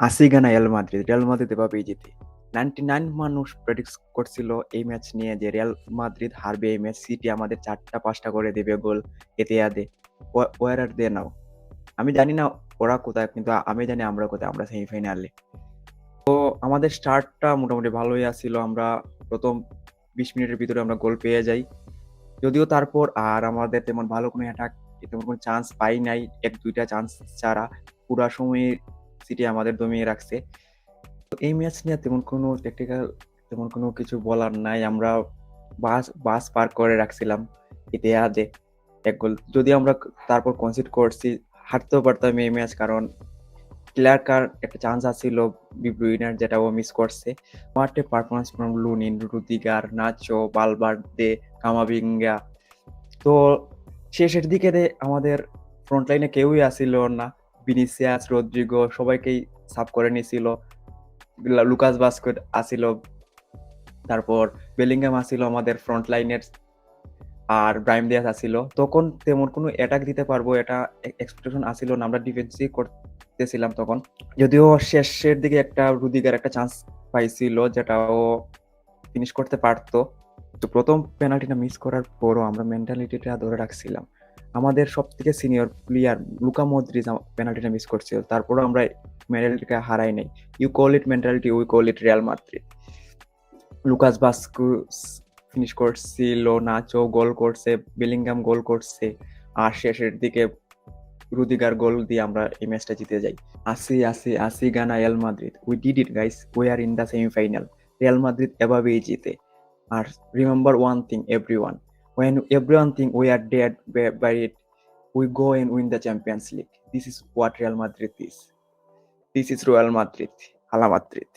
আশিগানা Real Madrid এভাবেই জিতে। 99 মানুষ প্রেডিক্ট করছিল এই ম্যাচ নিয়ে যে রিয়াল মাদ্রিদ হারবে এই ম্যাচ। সিটি আমাদের ৪টা ৫টা করে দিবে গোল এতিহাদে। ওয়ার আর দে নাও? আমি জানি না ওরা কোথায়, কিন্তু আমি জানি আমরা কোথায়, আমরা সেমিফাইনালে। তো আমাদের স্টার্টটা মোটামুটি ভালোই আছিল। আমরা প্রথম ২০ মিনিটের ভিতরে আমরা গোল পেয়ে যাই। যদিও তারপর আর আমাদের তেমন ভালো কোনো অ্যাটাক, তেমন কোনো চান্স পাই নাই। ১-২টা চান্স ছাড়া পুরা সময় সিটি আমাদের দমিয়ে রাখছে। তো এই ম্যাচ নিয়ে তেমন কোনো টেকনিক্যাল তেমন কোনো কিছু বলার নাই। আমরা বাস পার করে রাখছিলাম ইতিহাদে ১ গোল। যদি আমরা তারপর কনসিড করছি, হারতেও পারতাম এই ম্যাচ, কারণ ক্লার্কার একটা চান্স আছিল ডি ব্রুইনার, যেটা ও মিস করছে। What a performance from Lunin, Rudiger, nacho, Valverde, Camavinga. তো শেষের দিকে আমাদের ফ্রন্ট লাইনে কেউই আসিল না। ভিনিসিয়াস, রদ্রিগো সবাইকেই সাব করে নিছিল। লুকাস বাস্কেট আসিল, তারপর বেলিংহাম আসিল আমাদের ফ্রন্ট লাইনের, আর ব্রাহিম দিয়াস আসিল। তখন তেমন কোনো অ্যাটাক দিতে পারবো এটা এক্সপেকটেশন আসিল না। আমরা ডিফেন্সই করতেছিলাম তখন। যদিও শেষের দিকে একটা রুদিগার একটা চান্স পাইছিল, যেটা ও ফিনিশ করতে পারতো। তো প্রথম পেনাল্টিটা মিস করার পরও আমরা মেন্টালিটিটা ধরে রাখছিলাম। আমাদের সবথেকে সিনিয়র প্লেয়ার লুকা মদ্রিচ পেনাল্টিটা মিস করছিল, তারপরও আমরা মেন্টালিটিকে হারাই নাই। You call it mentality, we call it Real Madrid. Lucas Vazquez finish করছিল, নাচো গোল করছে, বেলিংহাম গোল করছে, আর শেষের দিকে রুদিগার গোল দিয়ে আমরা এই ম্যাচটা জিতে যাই। আসি গানা Real Madrid, we did it guys, we are in the semifinal. Real Madrid এভাবেই জিতে। আর remember one thing everyone, when everyone think we are dead by it, we go and win the Champions League. This is what Real Madrid is. This is Real Madrid. Hala Madrid.